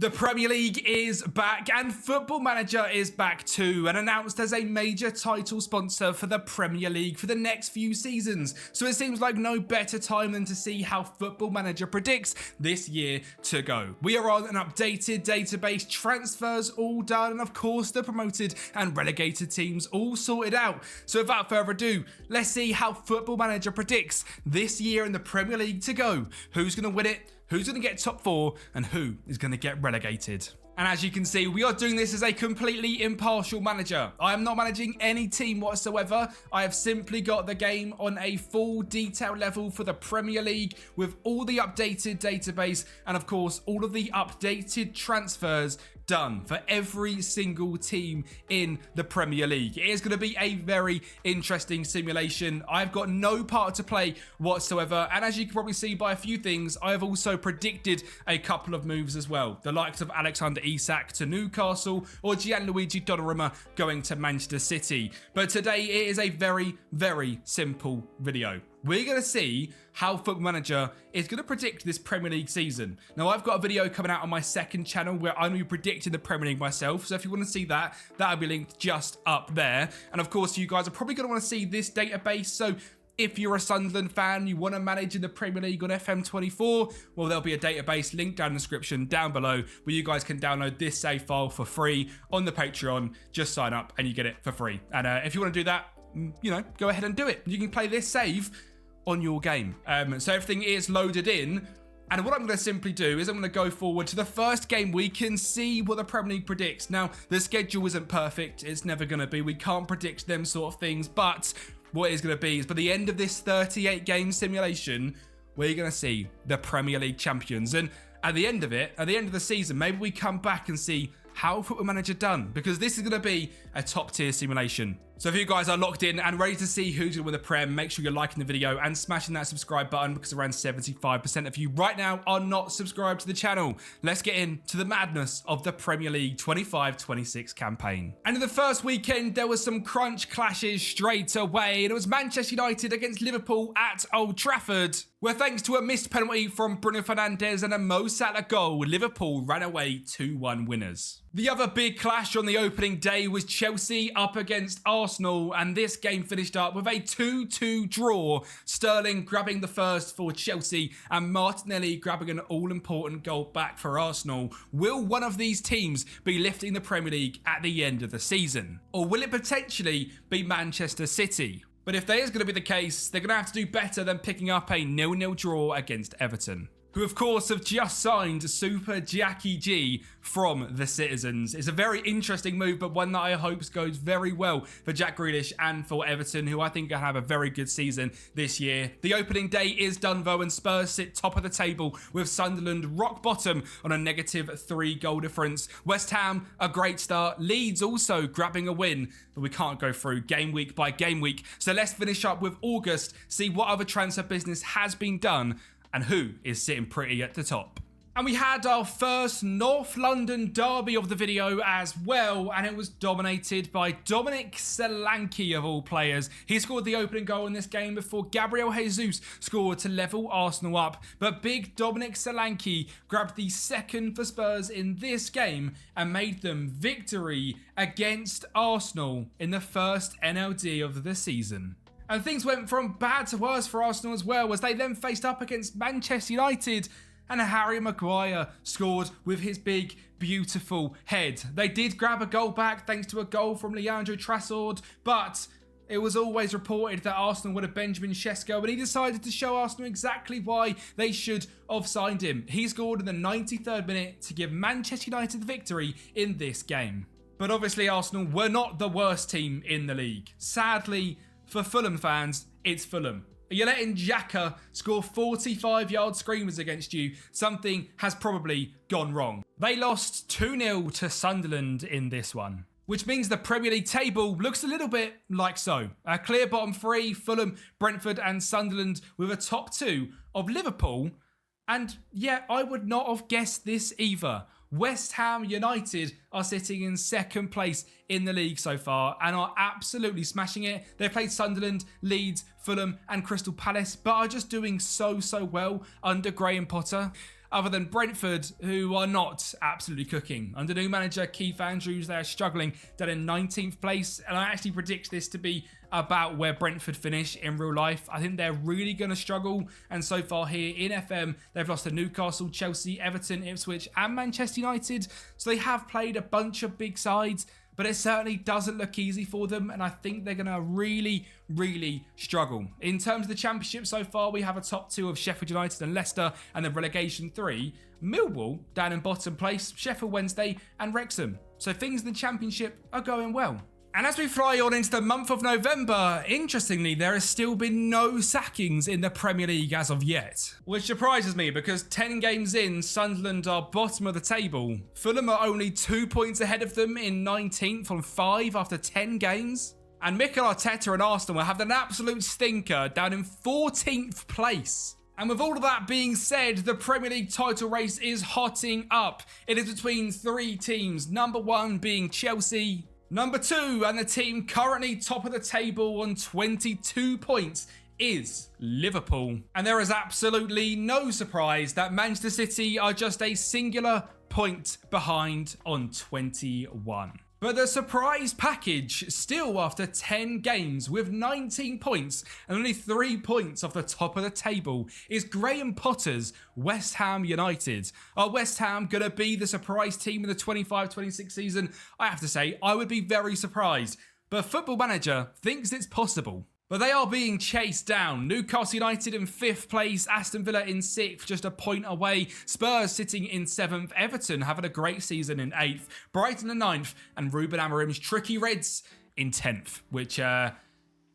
The Premier League is back and Football Manager is back too, and announced as a major title sponsor for the Premier League for the next few seasons. So it seems like no better time than to see how Football Manager predicts this year to go. We are on an updated database, transfers all done, and of course the promoted and relegated teams all sorted out. So without further ado, let's see how Football Manager predicts this year in the Premier League to go. Who's going to win it? Who's going to get top 4 and who is going to get relegated. And as you can see, we are doing this as a completely impartial manager. I am not managing any team whatsoever. I have simply got the game on a full detail level for the Premier League with all the updated database and of course all of the updated transfers done for every single team in the Premier League. It is going to be a very interesting simulation. I've got no part to play whatsoever, and as you can probably see by a few things, I have also predicted a couple of moves as well. The likes of Alexander Isak to Newcastle or Gianluigi Donnarumma going to Manchester City. But today it is a very, very simple video. We're going to see how Football Manager is going to predict this Premier League season. Now, I've got a video coming out on my second channel where I'm going to be predicting the Premier League myself. So if you want to see that, that'll be linked just up there. And of course, you guys are probably going to want to see this database. So if you're a Sunderland fan, you want to manage in the Premier League on FM24, well, there'll be a database linked down in the description down below where you guys can download this save file for free on the Patreon. Just sign up and you get it for free. And if you want to do that, you know, go ahead and do it. You can play this save on your game. So everything is loaded in. And what I'm going to simply do is I'm going to go forward to the first game week and see what the Premier League predicts. Now, the schedule isn't perfect. It's never going to be. We can't predict them sort of things. But what it is going to be is by the end of this 38 game simulation, we're going to see the Premier League champions. And at the end of it, at the end of the season, maybe we come back and see how Football Manager done, because this is going to be a top tier simulation. So if you guys are locked in and ready to see who's going to win the Prem, make sure you're liking the video and smashing that subscribe button, because around 75% of you right now are not subscribed to the channel. Let's get into the madness of the Premier League 25-26 campaign. And in the first weekend, there was some crunch clashes straight away, and it was Manchester United against Liverpool at Old Trafford, where thanks to a missed penalty from Bruno Fernandes and a Mo Salah goal, Liverpool ran away 2-1 winners. The other big clash on the opening day was Chelsea up against Arsenal, and this game finished up with a 2-2 draw. Sterling grabbing the first for Chelsea and Martinelli grabbing an all-important goal back for Arsenal. Will one of these teams be lifting the Premier League at the end of the season? Or will it potentially be Manchester City? But if that is going to be the case, they're going to have to do better than picking up a 0-0 draw against Everton, who of course have just signed Super Jackie G from the Citizens. It's a very interesting move, but one that I hope goes very well for Jack Grealish and for Everton, who I think will have a very good season this year. The opening day is done though, and Spurs sit top of the table with Sunderland rock bottom on a -3 goal difference. West Ham, a great start. Leeds also grabbing a win, but we can't go through game week by game week. So let's finish up with August, see what other transfer business has been done and who is sitting pretty at the top. And we had our first North London derby of the video as well, and it was dominated by Dominic Solanke of all players. He scored the opening goal in this game before Gabriel Jesus scored to level Arsenal up. But big Dominic Solanke grabbed the second for Spurs in this game and made them victory against Arsenal in the first NLD of the season. And things went from bad to worse for Arsenal as well, as they then faced up against Manchester United, and Harry Maguire scored with his big, beautiful head. They did grab a goal back thanks to a goal from Leandro Trossard, but it was always reported that Arsenal would have Benjamin Sesko, and he decided to show Arsenal exactly why they should have signed him. He scored in the 93rd minute to give Manchester United the victory in this game. But obviously Arsenal were not the worst team in the league. Sadly, for Fulham fans, it's Fulham. You're letting Xhaka score 45-yard screamers against you. Something has probably gone wrong. They lost 2-0 to Sunderland in this one, which means the Premier League table looks a little bit like so. A clear bottom 3, Fulham, Brentford and Sunderland, with a top 2 of Liverpool. And yeah, I would not have guessed this either. West Ham United are sitting in second place in the league so far and are absolutely smashing it. They played Sunderland, Leeds, Fulham and Crystal Palace, but are just doing so well under Graham Potter. other than Brentford, who are not absolutely cooking. Under new manager Keith Andrews, they are struggling down in 19th place, and I actually predict this to be about where Brentford finish in real life. I think they're really going to struggle, and so far here in FM, they've lost to Newcastle, Chelsea, Everton, Ipswich, and Manchester United, so they have played a bunch of big sides, but it certainly doesn't look easy for them, and I think they're going to really struggle. In terms of the Championship so far, we have a top 2 of Sheffield United and Leicester, and then relegation 3, Millwall down in bottom place, Sheffield Wednesday and Wrexham. So things in the Championship are going well. And as we fly on into the month of November, interestingly, there has still been no sackings in the Premier League as of yet. Which surprises me because 10 games in, Sunderland are bottom of the table. Fulham are only 2 points ahead of them in 19th on 5 after 10 games. And Mikel Arteta and Arsenal have an absolute stinker down in 14th place. And with all of that being said, the Premier League title race is hotting up. It is between 3 teams, number 1 being Chelsea, number 2, and the team currently top of the table on 22 points, is Liverpool. And there is absolutely no surprise that Manchester City are just a singular point behind on 21. But the surprise package, still after 10 games with 19 points and only 3 points off the top of the table, is Graham Potter's West Ham United. Are West Ham going to be the surprise team in the 25-26 season? I have to say, I would be very surprised. But Football Manager thinks it's possible. But they are being chased down. Newcastle United in 5th place, Aston Villa in 6th, just a point away. Spurs sitting in 7th, Everton having a great season in 8th, Brighton in 9th, and Ruben Amorim's tricky Reds in 10th, which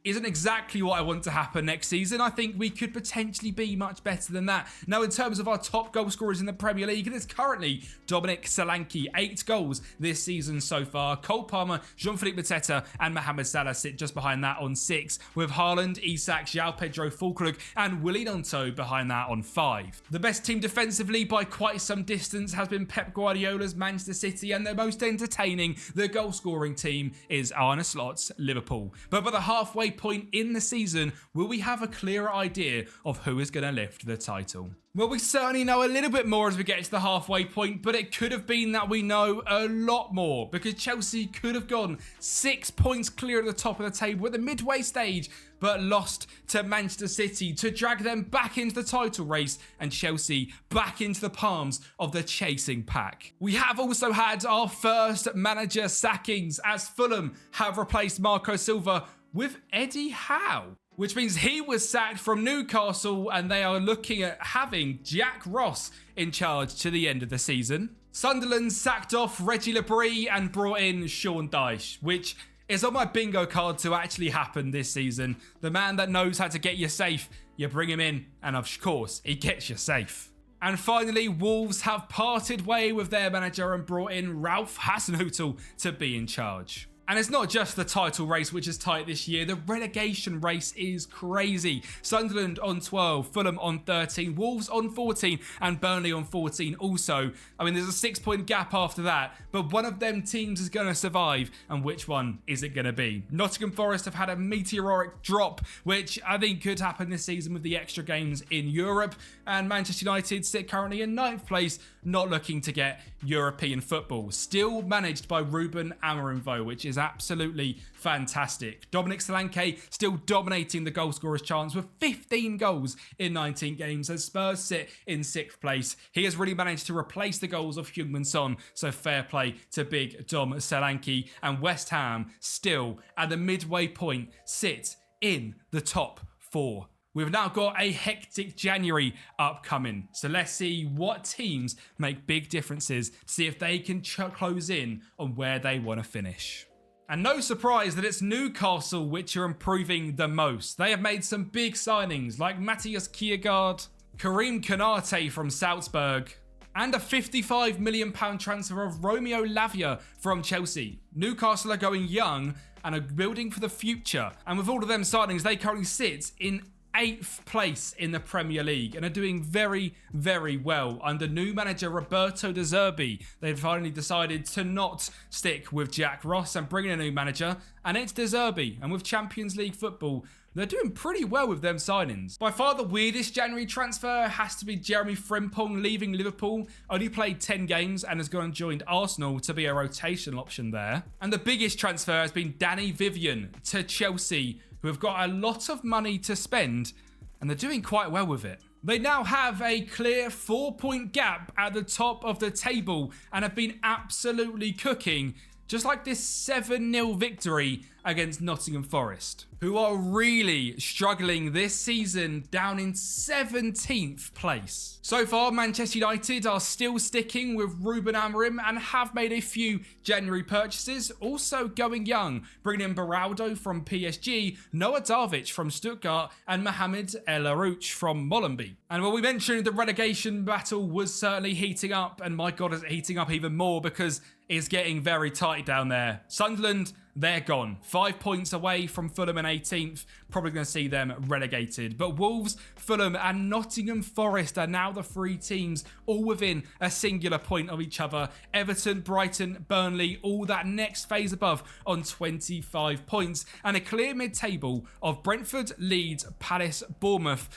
isn't exactly what I want to happen next season. I think we could potentially be much better than that. Now, in terms of our top goal scorers in the Premier League, it is currently Dominic Solanke, 8 goals this season so far. Cole Palmer, Jean-Philippe Mateta, and Mohamed Salah sit just behind that on 6, with Haaland, Isak, João Pedro, Fulkrug, and Willy Gnonto behind that on 5. The best team defensively by quite some distance has been Pep Guardiola's Manchester City, and the most entertaining, the goal scoring team, is Arne Slot's Liverpool. But by the halfway point in the season, will we have a clearer idea of who is going to lift the title? Well, we certainly know a little bit more as we get to the halfway point, but it could have been that we know a lot more, because Chelsea could have gone 6 points clear at the top of the table at the midway stage, but lost to Manchester City to drag them back into the title race and Chelsea back into the palms of the chasing pack. We have also had our first manager sackings, as Fulham have replaced Marco Silva with Eddie Howe, which means he was sacked from Newcastle, and they are looking at having Jack Ross in charge to the end of the season. Sunderland sacked off Reggie Labrie and brought in Sean Dyche, which is on my bingo card to actually happen this season. The man that knows how to get you safe, you bring him in, and of course, he gets you safe. And finally, Wolves have parted way with their manager and brought in Ralph Hasenhüttl to be in charge. And it's not just the title race which is tight this year, the relegation race is crazy. Sunderland on 12, Fulham on 13, Wolves on 14, and Burnley on 14 also. I mean, there's a 6-point gap after that, but one of them teams is going to survive, and which one is it going to be? Nottingham Forest have had a meteoric drop, which I think could happen this season with the extra games in Europe, and Manchester United sit currently in 9th place, not looking to get European football. Still managed by Ruben Amorim, though, which is absolutely fantastic. Dominic Solanke still dominating the goal scorer's chance with 15 goals in 19 games as Spurs sit in 6th place. He has really managed to replace the goals of Heung-min Son, so fair play to big Dom Solanke. And West Ham still at the midway point sit in the top 4. We've now got a hectic January upcoming, so let's see what teams make big differences, see if they can close in on where they want to finish. And no surprise that it's Newcastle which are improving the most. They have made some big signings like Matthias Kjærgaard, Karim Konate from Salzburg, and a £55 million transfer of Romeo Lavia from Chelsea. Newcastle are going young and are building for the future. And with all of them signings, they currently sit in 8th place in the Premier League and are doing very, very well under new manager Roberto De Zerbi. They've finally decided to not stick with Jack Ross and bring in a new manager, and it's De Zerbi. And with Champions League football they're doing pretty well with them signings. By far the weirdest January transfer has to be Jeremy Frimpong leaving Liverpool. Only played 10 games and has gone and joined Arsenal to be a rotational option there. And the biggest transfer has been Danny Vivian to Chelsea, who have got a lot of money to spend, and they're doing quite well with it. They now have a clear 4-point gap at the top of the table and have been absolutely cooking, just like this 7-0 victory against Nottingham Forest, who are really struggling this season, down in 17th place. So far, Manchester United are still sticking with Ruben Amorim and have made a few January purchases, also going young, bringing in Beraldo from PSG, Noah Darvic from Stuttgart, and Mohamed El Arouch from Molenbeek. And while we mentioned the relegation battle was certainly heating up, and my God, is it heating up even more because it's getting very tight down there. Sunderland, they're gone. 5 points away from Fulham in 18th. Probably going to see them relegated. But Wolves, Fulham and Nottingham Forest are now the 3 teams all within a singular point of each other. Everton, Brighton, Burnley, all that next phase above on 25 points. And a clear mid-table of Brentford, Leeds, Palace, Bournemouth,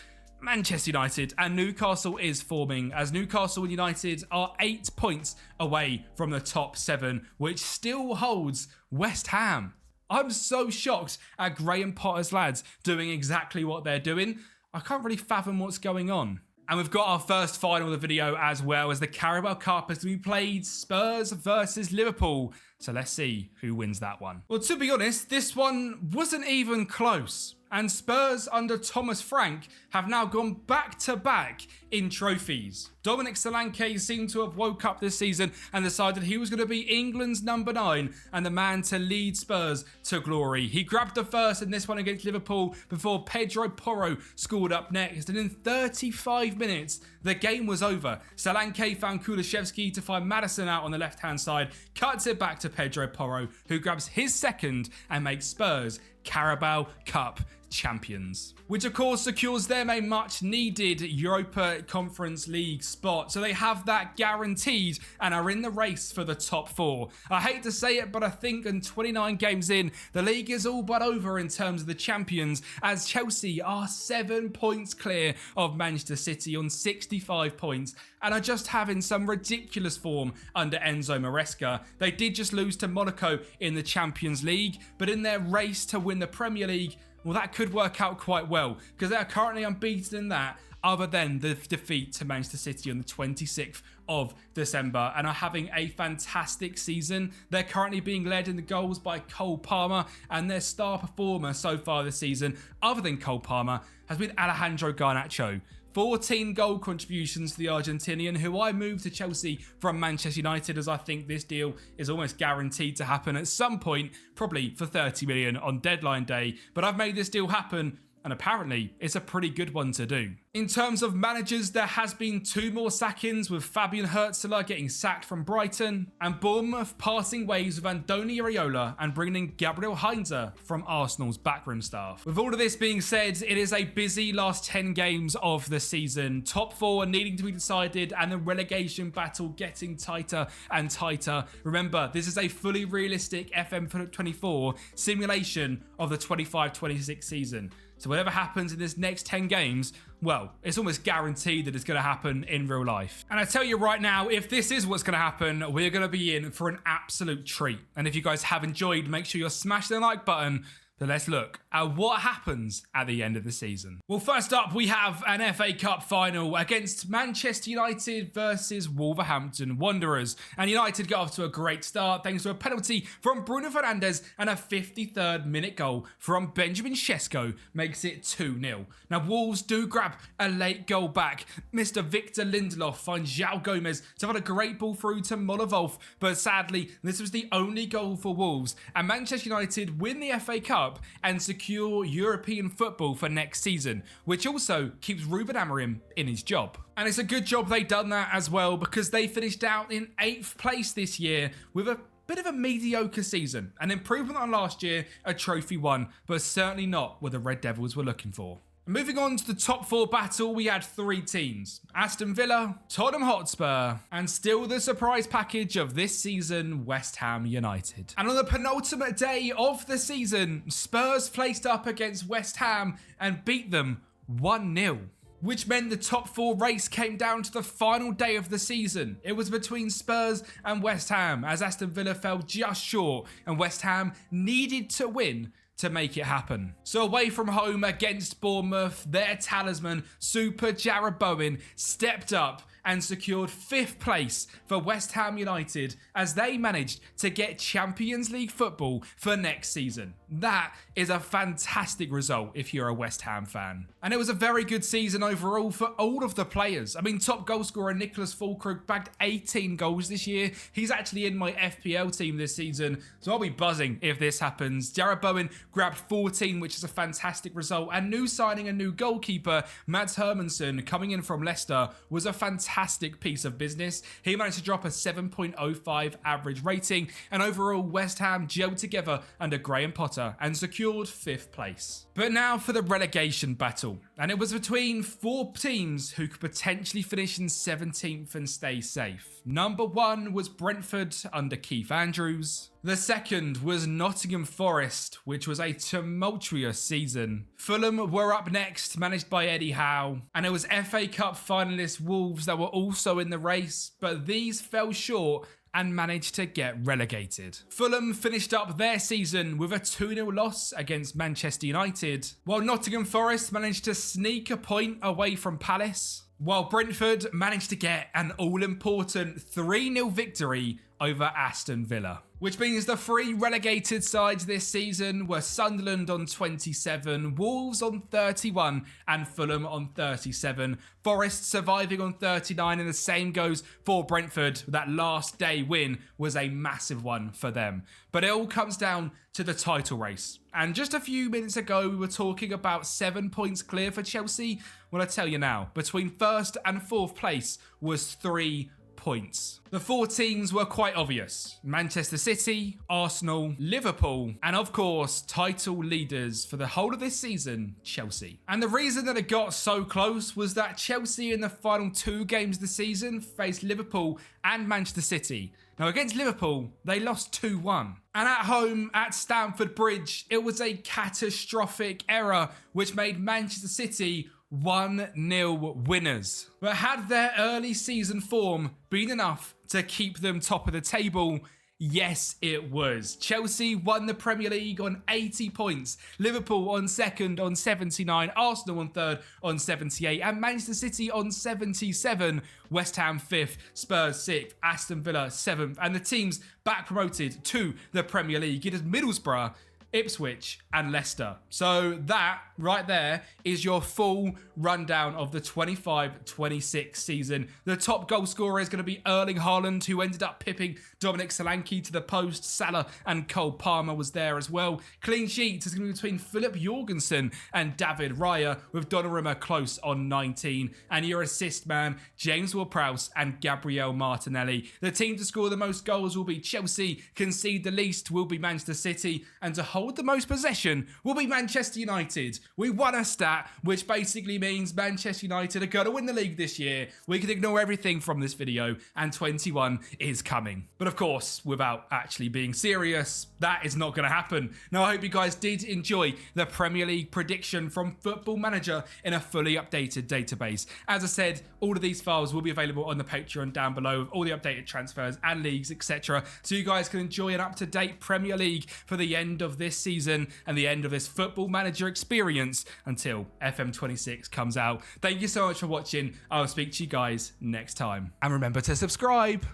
Manchester United and Newcastle is forming, as Newcastle and United are 8 points away from the top 7, which still holds West Ham. I'm so shocked at Graham Potter's lads doing exactly what they're doing. I can't really fathom what's going on. And we've got our first final of the video as well, as the Carabao Cup has been played, Spurs versus Liverpool. So let's see who wins that one. Well, to be honest, this one wasn't even close. And Spurs under Thomas Frank have now gone back-to-back in trophies. Dominic Solanke seemed to have woke up this season and decided he was going to be England's number 9 and the man to lead Spurs to glory. He grabbed the first in this one against Liverpool before Pedro Porro scored up next. And in 35 minutes, the game was over. Solanke found Kulusevski to find Maddison out on the left-hand side, cuts it back to Pedro Porro, who grabs his second and makes Spurs Carabao Cup champions, which of course secures them a much needed Europa Conference League spot. So they have that guaranteed and are in the race for the top 4. I hate to say it, but I think in 29 games in, the league is all but over in terms of the champions, as Chelsea are 7 points clear of Manchester City on 65 points and are just having some ridiculous form under Enzo Maresca. They did just lose to Monaco in the Champions League, but in their race to win the Premier League, well, that could work out quite well because they are currently unbeaten in that, other than the defeat to Manchester City on the 26th of December, and are having a fantastic season. They're currently being led in the goals by Cole Palmer, and their star performer so far this season, other than Cole Palmer, has been Alejandro Garnacho. 14 goal contributions to the Argentinian, who I moved to Chelsea from Manchester United, as I think this deal is almost guaranteed to happen at some point, probably for 30 million on deadline day. But I've made this deal happen, and apparently it's a pretty good one to do. In terms of managers, there has been 2 more sackings, with Fabian Hurtzler getting sacked from Brighton and Bournemouth parting ways with Andoni Iraola and bringing in Gabriel Heinze from Arsenal's backroom staff. With all of this being said, it is a busy last 10 games of the season. Top 4 needing to be decided and the relegation battle getting tighter and tighter. Remember, this is a fully realistic FM24 simulation of the 25-26 season. So whatever happens in this next 10 games, well, it's almost guaranteed that it's going to happen in real life. And I tell you right now, if this is what's going to happen, we're going to be in for an absolute treat. And if you guys have enjoyed, make sure you're smashing the like button. So let's look at what happens at the end of the season. Well, first up, we have an FA Cup final against Manchester United versus Wolverhampton Wanderers. And United got off to a great start thanks to a penalty from Bruno Fernandes, and a 53rd minute goal from Benjamin Sesko makes it 2-0. Now, Wolves do grab a late goal back. Mr. Victor Lindelof finds João Gomez to have a great ball through to Moller-Wolf, but sadly, this was the only goal for Wolves. And Manchester United win the FA Cup and secure European football for next season, which also keeps Ruben Amorim in his job. And it's a good job they done that as well, because they finished out in 8th place this year with a bit of a mediocre season. An improvement on last year, a trophy won, but certainly not what the Red Devils were looking for. Moving on to the top 4 battle, we had 3 teams: Aston Villa, Tottenham Hotspur, and still the surprise package of this season, West Ham United. And on the penultimate day of the season, Spurs faced up against West Ham and beat them 1-0. Which meant the top 4 race came down to the final day of the season. It was between Spurs and West Ham, as Aston Villa fell just short and West Ham needed to win to make it happen. So away from home against Bournemouth, their talisman, Super Jarrod Bowen, stepped up and secured 5th place for West Ham United as they managed to get Champions League football for next season. That is a fantastic result if you're a West Ham fan. And it was a very good season overall for all of the players. I mean, top goal scorer Nicholas Füllkrug bagged 18 goals this year. He's actually in my FPL team this season, so I'll be buzzing if this happens. Jarrod Bowen grabbed 14, which is a fantastic result. And new signing a new goalkeeper, Mads Hermansson, coming in from Leicester, was a fantastic piece of business. He managed to drop a 7.05 average rating, and overall West Ham gelled together under Graham Potter and secured 5th place. But now for the relegation battle, and it was between 4 teams who could potentially finish in 17th and stay safe. Number 1 was Brentford under Keith Andrews. The second was Nottingham Forest, which was a tumultuous season. Fulham were up next, managed by Eddie Howe, and it was FA Cup finalist Wolves that were also in the race, but these fell short and managed to get relegated. Fulham finished up their season with a 2-0 loss against Manchester United, while Nottingham Forest managed to sneak a point away from Palace, while Brentford managed to get an all-important 3-0 victory over Aston Villa. Which means the 3 relegated sides this season were Sunderland on 27, Wolves on 31, and Fulham on 37. Forest surviving on 39, and the same goes for Brentford. That last day win was a massive one for them. But it all comes down to the title race. And just a few minutes ago, we were talking about 7 points clear for Chelsea. Well, I tell you now, between 1st and 4th place was 3 points. The 4 teams were quite obvious: Manchester City, Arsenal, Liverpool, and of course, title leaders for the whole of this season, Chelsea. And the reason that it got so close was that Chelsea in the final 2 games of the season faced Liverpool and Manchester City. Now against Liverpool, they lost 2-1. And at home at Stamford Bridge, it was a catastrophic error which made Manchester City 1-0 winners. But had their early season form been enough to keep them top of the table? Yes, it was. Chelsea won the Premier League on 80 points, Liverpool on 2nd on 79, Arsenal on 3rd on 78, and Manchester City on 77, West Ham 5th, Spurs 6th, Aston Villa 7th, and the teams back promoted to the Premier League. It is Middlesbrough, Ipswich and Leicester. So that right there is your full rundown of the 25-26 season. The top goal scorer is going to be Erling Haaland, who ended up pipping Dominic Solanke to the post. Salah and Cole Palmer was there as well. Clean sheets is going to be between Philip Jorgensen and David Raya, with Donnarumma close on 19. And your assist man, James Ward-Prowse and Gabriel Martinelli. The team to score the most goals will be Chelsea, concede the least will be Manchester City, and to hold the most possession will be Manchester United. We won a stat which basically means Manchester United are going to win the league this year. We can ignore everything from this video, and 21 is coming. But of course, without actually being serious, that is not going to happen. Now, I hope you guys did enjoy the Premier League prediction from Football Manager in a fully updated database. As I said, all of these files will be available on the Patreon down below, with all the updated transfers and leagues, etc. So you guys can enjoy an up-to-date Premier League for the end of this season and the end of this Football Manager experience until FM26 comes out. Thank you so much for watching. I'll speak to you guys next time. And remember to subscribe.